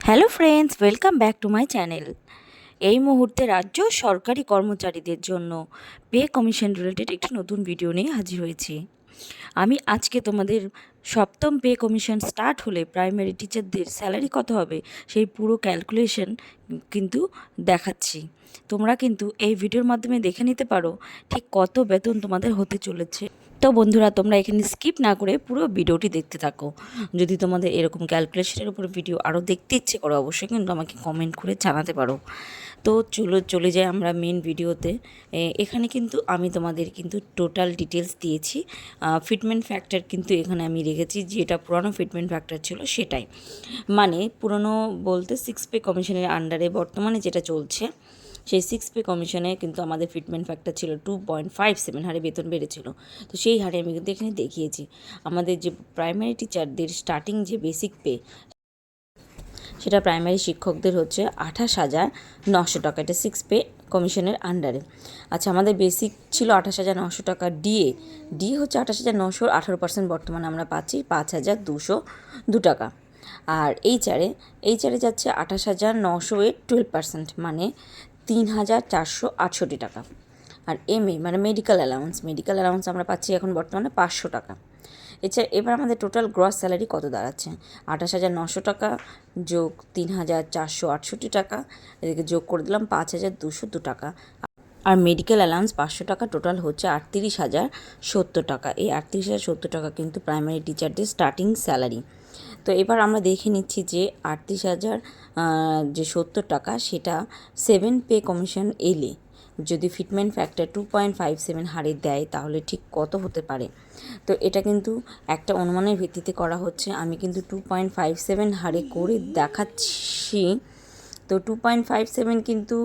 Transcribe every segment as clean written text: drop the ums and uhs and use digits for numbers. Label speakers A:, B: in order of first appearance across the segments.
A: Hello friends, welcome back to my channel. এই মুহূর্তে রাজ্য সরকারি কর্মচারীদের জন্য পে কমিশন রিলেটেড একটি নতুন ভিডিও নিয়ে হাজির হয়েছি। আমি আজকে তোমাদের সপ্তম পে কমিশন স্টার্ট হলে প্রাইমারি টিচারদের স্যালারি কত হবে সেই পুরো ক্যালকুলেশন কিন্তু দেখাচ্ছি। তোমরা কিন্তু এই ভিডিওর মাধ্যমে দেখে নিতে পারো ঠিক কত বেতন তোমাদের হতে চলেছে। তো বন্ধুরা, তোমরা এখানে স্কিপ না করে পুরো ভিডিওটি দেখতে থাকো। যদি তোমাদের এরকম ক্যালকুলেশনের উপর ভিডিও আরও দেখতে ইচ্ছে করো, অবশ্যই কিন্তু আমাকে কমেন্ট করে জানাতে পারো। তো চলে যাই আমরা মেন ভিডিওতে। এখানে কিন্তু আমি তোমাদের কিন্তু টোটাল ডিটেলস দিয়েছি। ফিটমেন্ট ফ্যাক্টর কিন্তু এখানে আমি রেখেছি, যেটা পুরনো ফিটমেন্ট ফ্যাক্টর ছিল সেটাই। মানে পুরনো বলতে 6 পে কমিশনের আন্ডারে বর্তমানে যেটা চলছে, সেই 6 পে কমিশনে কিন্তু আমাদের ফিটমেন্ট ফ্যাক্টর ছিল 2.57 হারে বেতন বেড়েছিল। তো সেই হারে আমি কিন্তু এখানে দেখিয়েছি। আমাদের যে প্রাইমারি টিচারদের স্টার্টিং যে বেসিক পে, সেটা প্রাইমারি শিক্ষকদের হচ্ছে 28,900 টাকা। এটা 6 পে কমিশনের আন্ডারে। আচ্ছা, আমাদের বেসিক ছিল 28,900 টাকা। ডিএ হচ্ছে 28,900, 18% বর্তমানে আমরা পাচ্ছি 5,202 টাকা। আর এইচআরে যাচ্ছে 28,900 এর 12%, মানে 3,468 টাকা। আর এমএ মানে মেডিকেল অ্যালাউন্স আমরা পাচ্ছি এখন বর্তমানে 500 টাকা। এবার আমাদের টোটাল গ্রস স্যালারি কত দাঁড়াচ্ছে? 28,900 টাকা যোগ 3,468 টাকা, এদিকে যোগ করে দিলাম 5,202 টাকা। আর মেডিকেল অ্যালাউন্স 500 টাকা, টোটাল হচ্ছে 38,070 টাকা। এই 38,070 টাকা কিন্তু প্রাইমারি টিচারদের স্টার্টিং স্যালারি। তো এবার আমরা দেখে নিচ্ছি যে 38,070 টাকা, সেটা 7 পে কমিশন এলে যদি ফিটমেন্ট ফ্যাক্টর 2.57 হারে দেয় তাহলে ঠিক কত হতে পারে। তো এটা কিন্তু একটা অনুমানের ভিত্তিতে করা হচ্ছে। আমি কিন্তু 2.57 হারে করে দেখাচ্ছি। তো 2.57 কিন্তু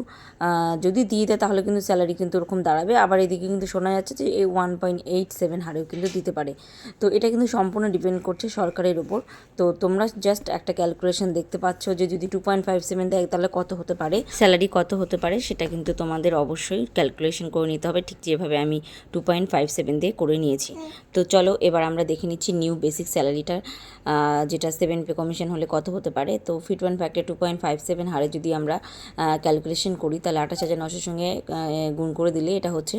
A: যদি দিয়ে দেয় তাহলে কিন্তু স্যালারি কিন্তু ওরকম দাঁড়াবে। আবার এদিকে কিন্তু শোনা যাচ্ছে যে এই 1.87 হারেও কিন্তু দিতে পারে। তো এটা কিন্তু সম্পূর্ণ ডিপেন্ড করছে সরকারের ওপর। তো তোমরা জাস্ট একটা ক্যালকুলেশন দেখতে পাচ্ছ যে যদি 2.57 দেয় তাহলে কত হতে পারে, স্যালারি কত হতে পারে, সেটা কিন্তু তোমাদের অবশ্যই ক্যালকুলেশন করে নিতে হবে, ঠিক যেভাবে আমি 2.57 দিয়ে করে নিয়েছি। তো চলো এবার আমরা দেখে নিচ্ছি নিউ বেসিক স্যালারিটা, যেটা 7 পে কমিশন হলে কত হতে পারে। তো ফিটমেন্ট ফ্যাক্টর 2.57 হারে যদি আমরা ক্যালকুলেশন করি তাহলে 28,900 সঙ্গে গুণ করে দিলে এটা হচ্ছে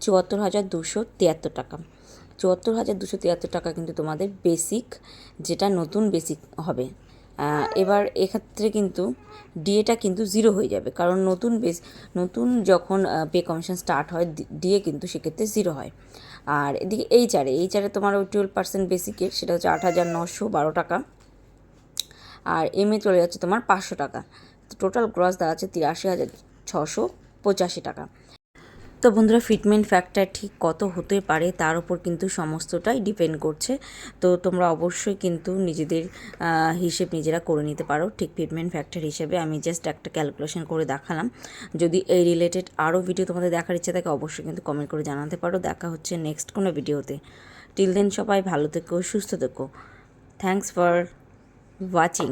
A: 74,273 টাকা। 74,273 টাকা কিন্তু তোমাদের বেসিক, যেটা নতুন বেসিক হবে। এবার এক্ষেত্রে কিন্তু ডিএটা কিন্তু 0 হয়ে যাবে, কারণ নতুন যখন পে কমিশন স্টার্ট হয় ডিএ কিন্তু সেক্ষেত্রে 0 হয়। আর এদিকে এইচআরে তোমার ওই 12% বেসিকের, সেটা হচ্ছে 8,912 টাকা। আর এমএ চলে যাচ্ছে তোমার 500 টাকা। তো টোটাল গ্রস দাঁড়াচ্ছে 83,685 টাকা। তো বন্ধুরা, ফিটমেন্ট ফ্যাক্টর ঠিক কত হতে পারে তার উপর কিন্তু সমস্তটাই ডিপেন্ড করছে। তো তোমরা অবশ্যই কিন্তু নিজেদের হিসেব নিজেরা করে নিতে পারো। ঠিক ফিটমেন্ট ফ্যাক্টর হিসেবে আমি জাস্ট একটা ক্যালকুলেশন করে দেখালাম। যদি এই রিলেটেড আরও ভিডিও তোমাদের দেখার ইচ্ছে থাকে অবশ্যই কিন্তু কমেন্ট করে জানাতে পারো। দেখা হচ্ছে নেক্সট কোনো ভিডিওতে। টিল দেন সবাই ভালো থেকো, সুস্থ থেকো। Thanks for watching.